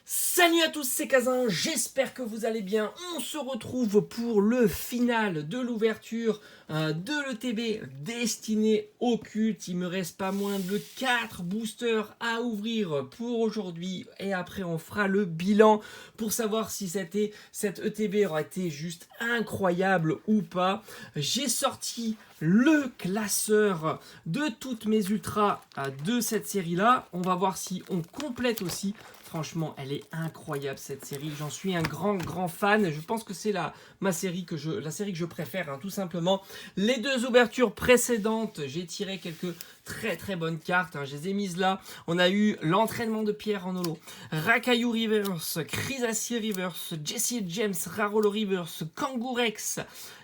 Salut à tous, c'est Kazin, j'espère que vous allez bien. On se retrouve pour le final de l'ouverture de l'ETB destiné au culte. Il me reste pas moins de 4 boosters à ouvrir pour aujourd'hui et après on fera le bilan pour savoir si cette ETB aura été juste incroyable ou pas. J'ai sorti le classeur de toutes mes ultras de cette série là. On va voir si on complète aussi. Franchement, elle est incroyable cette série. J'en suis un grand fan. Je pense que c'est la série que je préfère, hein, tout simplement. Les deux ouvertures précédentes, j'ai tiré quelques très bonnes cartes. Hein, je les ai mises là. On a eu l'entraînement de Pierre en holo, Rakayu Reverse, Chrysacier Reverse, Jesse James, Rarolo Reverse, Kangourex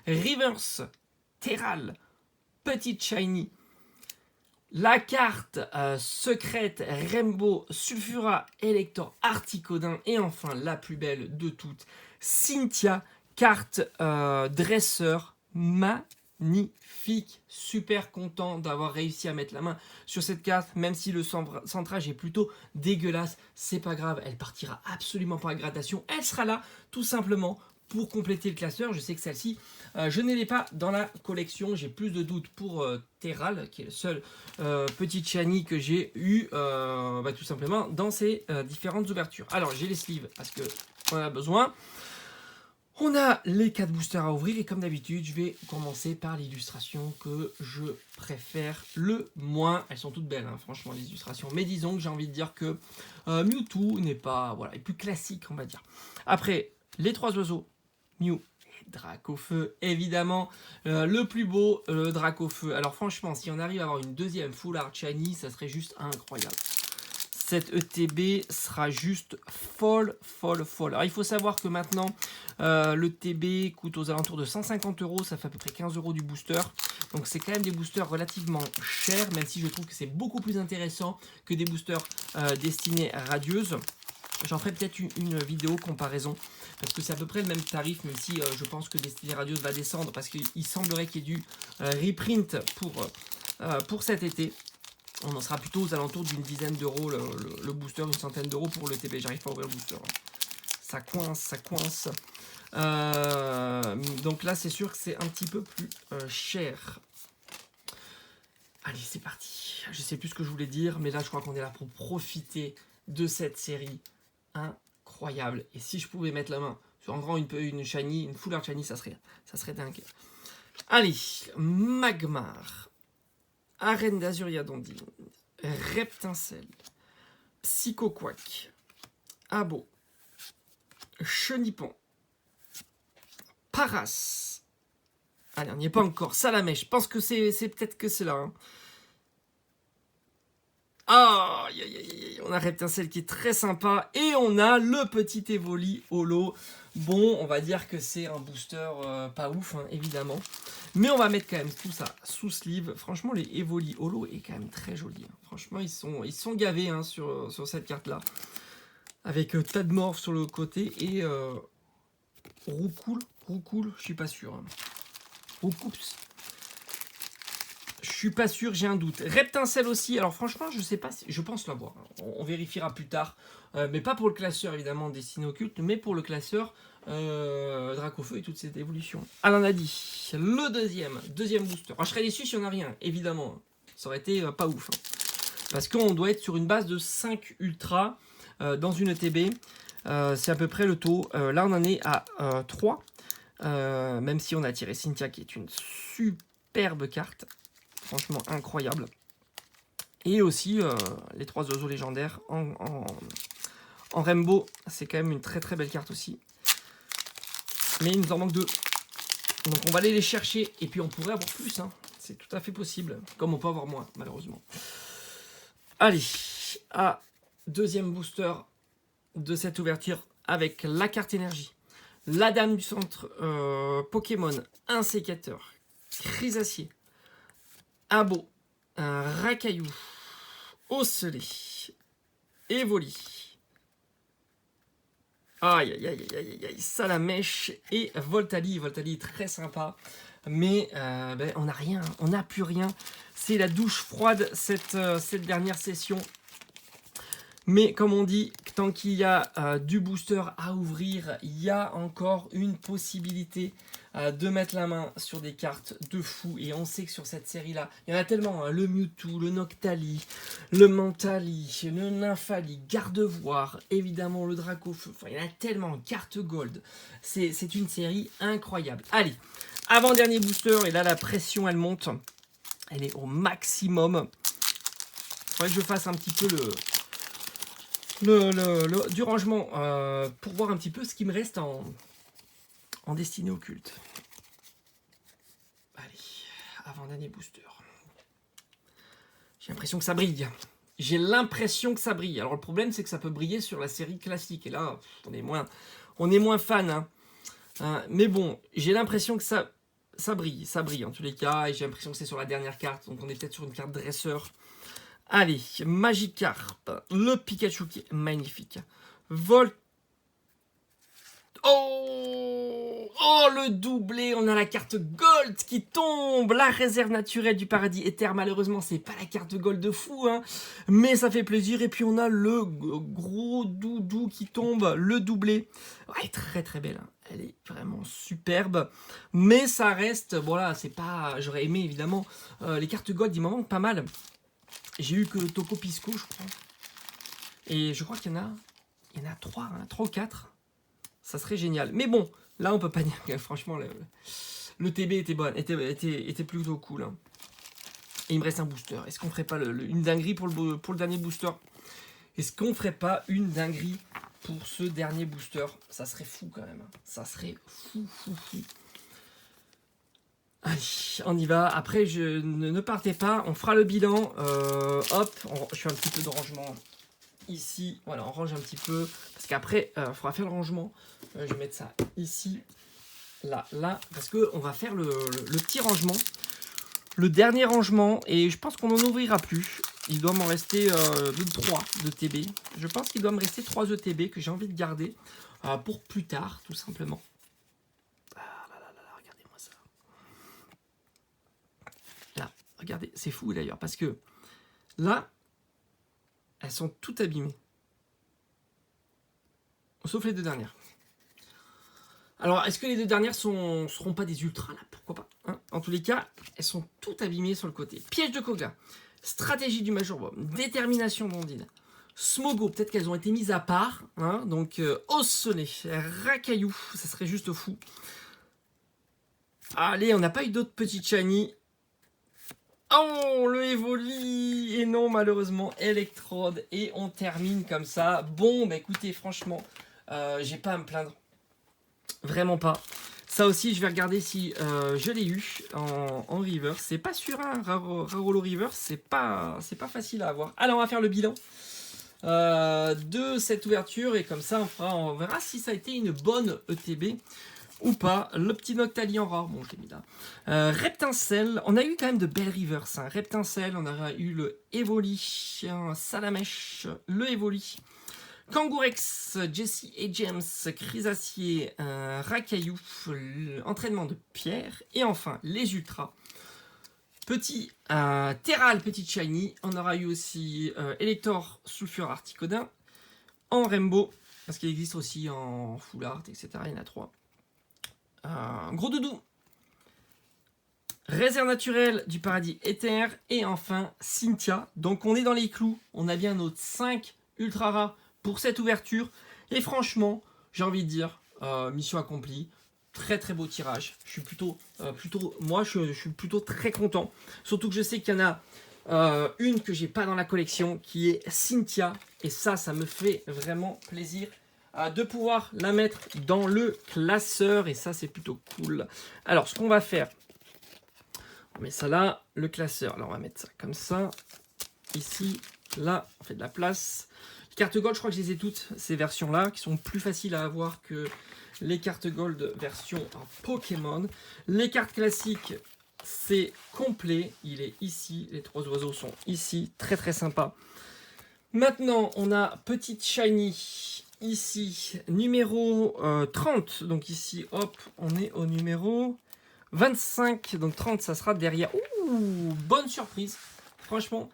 Reverse, Terral, Petite Shiny. La carte secrète Rainbow, Sulfura, Elector, Articodin et enfin la plus belle de toutes, Cynthia, carte dresseur magnifique. Super content d'avoir réussi à mettre la main sur cette carte, même si le centrage est plutôt dégueulasse, c'est pas grave, elle partira absolument pas à gradation, elle sera là tout simplement pour compléter le classeur. Je sais que celle-ci, je ne l'ai pas dans la collection. J'ai plus de doutes pour Terral, qui est le seul petit shiny que j'ai eu tout simplement dans ces différentes ouvertures. Alors, j'ai les sleeves parce qu'on en a besoin. On a les 4 boosters à ouvrir et comme d'habitude, je vais commencer par l'illustration que je préfère le moins. Elles sont toutes belles, hein, franchement, les illustrations. Mais disons que j'ai envie de dire que Mewtwo n'est pas, voilà, est plus classique, on va dire. Après, les 3 oiseaux, Mew et Dracofeu, évidemment. Le plus beau, le Dracofeu. Alors franchement, si on arrive à avoir une deuxième Full Art Shiny, ça serait juste incroyable. Cette ETB sera juste folle. Alors il faut savoir que maintenant, l'ETB coûte aux alentours de 150 €, ça fait à peu près 15 € du booster. Donc c'est quand même des boosters relativement chers, même si je trouve que c'est beaucoup plus intéressant que des boosters destinés à Radieuse. J'en ferai peut-être une vidéo comparaison, parce que c'est à peu près le même tarif, même si je pense que Destiné Radieuse va descendre, parce qu'il semblerait qu'il y ait du reprint pour cet été. On en sera plutôt aux alentours d'une dizaine d'euros le booster, une centaine d'euros pour le TB. J'arrive pas à ouvrir le booster. Ça coince. Donc là, c'est sûr que c'est un petit peu plus cher. Allez, c'est parti. Je sais plus ce que je voulais dire, mais là, je crois qu'on est là pour profiter de cette série incroyable. Et si je pouvais mettre la main sur en grand une shiny, une full art shiny, ça serait dingue. Allez, Magmar, Arène d'Azuria Dondine, Reptincelle, Psychoquack, Abo, Chenipon, Paras. Allez, on n'y est pas encore. Salamèche, je pense que c'est peut-être que c'est là. Hein. Ah, on a Reptincelle qui est très sympa. Et on a le petit Evoli holo. Bon, on va dire que c'est un booster pas ouf, hein, évidemment. Mais on va mettre quand même tout ça sous sleeve. Franchement, les Evoli holo est quand même très joli. Hein. Franchement, ils sont gavés hein, sur cette carte-là. Avec Tadmorph sur le côté et Roucoule, je suis pas sûr. Hein. Roucoups. Je suis pas sûr, j'ai un doute. Reptincelle aussi, alors franchement, je sais pas, je pense l'avoir. On vérifiera plus tard. Mais pas pour le classeur, évidemment, destiné au culte, mais pour le classeur Dracofeu et toute cette évolution. Alors, on a dit, le deuxième booster. Alors, je serais déçu si on a rien, évidemment. Ça aurait été pas ouf. Hein. Parce qu'on doit être sur une base de 5 ultras dans une ETB. C'est à peu près le taux. Là, on en est à 3. Même si on a tiré Cynthia, qui est une superbe carte. Franchement incroyable. Et aussi les 3 oiseaux légendaires en Rainbow. C'est quand même une très belle carte aussi. Mais il nous en manque 2. Donc on va aller les chercher. Et puis on pourrait avoir plus. Hein. C'est tout à fait possible. Comme on peut avoir moins, malheureusement. Allez. Deuxième booster de cette ouverture avec la carte énergie. La dame du centre Pokémon. Un sécateur. Chrysacier. Abo, un Rakayu, Osselé, Evoli, aïe, Salamèche et Voltali. Voltali est très sympa, mais on n'a rien, on n'a plus rien. C'est la douche froide cette dernière session. Mais comme on dit, tant qu'il y a du booster à ouvrir, il y a encore une possibilité de mettre la main sur des cartes de fou. Et on sait que sur cette série-là, il y en a tellement. Hein, le Mewtwo, le Noctali, le Mentali, le Nymphali, Gardevoir, évidemment le Dracofeu. Enfin, il y en a tellement. Carte Gold. C'est une série incroyable. Allez, avant-dernier booster. Et là, la pression, elle monte. Elle est au maximum. Il faudrait que je fasse un petit peu du rangement pour voir un petit peu ce qui me reste en destinée occulte. Allez, avant-dernier booster. J'ai l'impression que ça brille. J'ai l'impression que ça brille. Alors le problème, c'est que ça peut briller sur la série classique. Et là, on est moins fan. Hein. Mais bon, j'ai l'impression que ça brille. Ça brille en tous les cas. Et j'ai l'impression que c'est sur la dernière carte. Donc on est peut-être sur une carte dresseur. Allez, Magikarp, le Pikachu qui est magnifique. Oh, le doublé, on a la carte Gold qui tombe. La réserve naturelle du paradis éther, malheureusement, c'est pas la carte Gold de fou, hein, mais ça fait plaisir. Et puis on a le gros doudou qui tombe, le doublé. Ouais, très très belle, hein. Elle est vraiment superbe, mais ça reste, voilà, c'est pas... J'aurais aimé, évidemment, les cartes Gold, il m'en manque pas mal. J'ai eu que Toco Pisco, je crois. Et je crois qu'il y en a 3, hein, 3 ou 4. Ça serait génial. Mais bon, là, on peut pas dire que franchement, le TB était plutôt cool. Hein. Et il me reste un booster. Est-ce qu'on ferait pas une dinguerie pour le dernier booster? Est-ce qu'on ferait pas une dinguerie pour ce dernier booster? Ça serait fou quand même. Hein. Ça serait fou. Allez, on y va. Après, ne partez pas. On fera le bilan. Hop, je fais un petit peu de rangement ici. Voilà, on range un petit peu. Parce qu'après, il faudra faire le rangement. Je vais mettre ça ici, là. Parce qu'on va faire le petit rangement. Le dernier rangement. Et je pense qu'on n'en ouvrira plus. Il doit m'en rester 3 de TB. Je pense qu'il doit me rester 3 ETB que j'ai envie de garder pour plus tard, tout simplement. Regardez-moi ça. Là, regardez, c'est fou d'ailleurs, parce que là, elles sont toutes abîmées. Sauf les 2 dernières. Alors, est-ce que les 2 dernières seront pas des ultras, là? Pourquoi pas, hein? En tous les cas, elles sont toutes abîmées sur le côté. Piège de Koga, stratégie du Major Bomb, détermination d'Ondine, Smogo, peut-être qu'elles ont été mises à part. Hein? Donc, Ossonet, Racaillou, ça serait juste fou. Allez, on n'a pas eu d'autres petites shiny. Oh, le Evoli. Et non, malheureusement, Electrode. Et on termine comme ça. Bon, bah écoutez, franchement, j'ai pas à me plaindre. Vraiment pas. Ça aussi, je vais regarder si je l'ai eu en reverse. C'est pas sûr, hein, Rarolo reverse, c'est pas facile à avoir. Alors, on va faire le bilan de cette ouverture. Et comme ça, on verra si ça a été une bonne ETB ou pas. Le petit Noctali en rare, bon, je l'ai mis là. Reptincelle, on a eu quand même de belles reverse. Hein. Reptincelle, on a eu le Evoli, Salamèche, le Evoli. Kangourex, Jessie et James, Chrysacier, Racaillou, entraînement de pierre, et enfin les ultras. Petit Terral, petit Shiny, on aura eu aussi Elector, Sulfure, Articodin, en Rainbow, parce qu'il existe aussi en Full Art, etc. Il y en a 3. Gros Doudou, Réserve naturelle du paradis éther, et enfin Cynthia. Donc on est dans les clous, on a bien notre 5 ultra rares pour cette ouverture, et franchement, j'ai envie de dire, mission accomplie, très très beau tirage. Je suis plutôt très content, surtout que je sais qu'il y en a une que j'ai pas dans la collection, qui est Cynthia, et ça me fait vraiment plaisir de pouvoir la mettre dans le classeur, et ça c'est plutôt cool. Alors ce qu'on va faire, on met ça là, le classeur, alors on va mettre ça comme ça, ici, là, on fait de la place. Les cartes Gold, je crois que je les ai toutes, ces versions-là, qui sont plus faciles à avoir que les cartes Gold version Pokémon. Les cartes classiques, c'est complet. Il est ici, les 3 oiseaux sont ici, très très sympa. Maintenant, on a Petite Shiny, ici, numéro 30. Donc ici, hop, on est au numéro 25. Donc 30, ça sera derrière. Ouh, bonne surprise, franchement.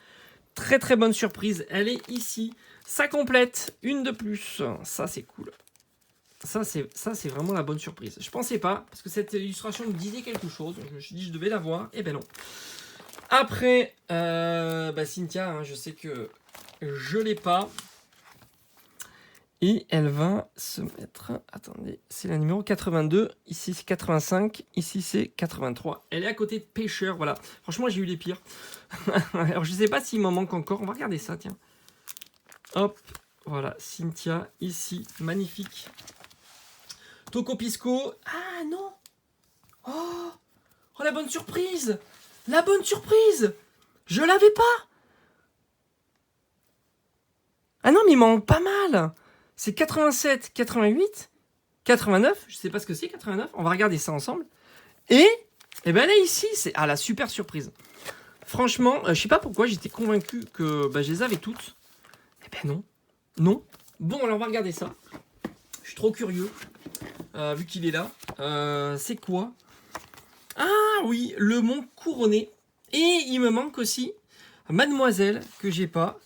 Très très bonne surprise, elle est ici. Ça complète, une de plus. Ça, c'est cool. Ça, c'est vraiment la bonne surprise. Je pensais pas, parce que cette illustration me disait quelque chose. Je me suis dit, je devais la voir. Et ben non. Après, Cynthia, hein, je sais que je l'ai pas. Et elle va se mettre... Attendez, c'est la numéro 82. Ici, c'est 85. Ici, c'est 83. Elle est à côté de Pêcheur, voilà. Franchement, j'ai eu les pires. Alors, je sais pas s'il m'en manque encore. On va regarder ça, tiens. Hop, voilà. Cynthia, ici. Magnifique. Toco Pisco. Ah, non. Oh, la bonne surprise. La bonne surprise. Je l'avais pas. Ah non, mais il manque pas mal. C'est 87, 88, 89. Je sais pas ce que c'est, 89. On va regarder ça ensemble. Et ben là, ici, c'est la super surprise. Franchement, je sais pas pourquoi, j'étais convaincu que je les avais toutes. Eh ben non. Non. Bon, alors on va regarder ça. Je suis trop curieux, vu qu'il est là. C'est quoi? Ah oui, le Mont Couronné. Et il me manque aussi Mademoiselle, que j'ai pas.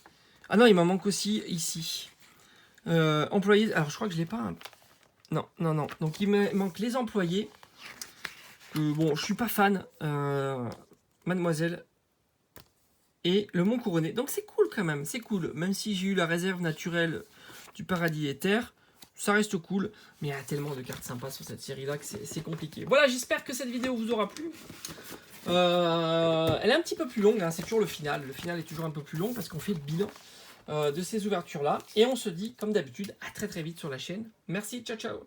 Ah non, il m'en manque aussi ici. Employés. Alors, je crois que je l'ai pas. Hein. Non, non, non. Donc, il me manque les employés. Bon, je suis pas fan. Mademoiselle. Et le Mont Couronné. Donc, c'est cool quand même. C'est cool. Même si j'ai eu la réserve naturelle du paradis et terre, ça reste cool. Mais il y a tellement de cartes sympas sur cette série-là que c'est compliqué. Voilà, j'espère que cette vidéo vous aura plu. Elle est un petit peu plus longue. Hein. C'est toujours le final. Le final est toujours un peu plus long parce qu'on fait le bilan de ces ouvertures là et on se dit comme d'habitude à très très vite sur la chaîne. Merci, ciao ciao.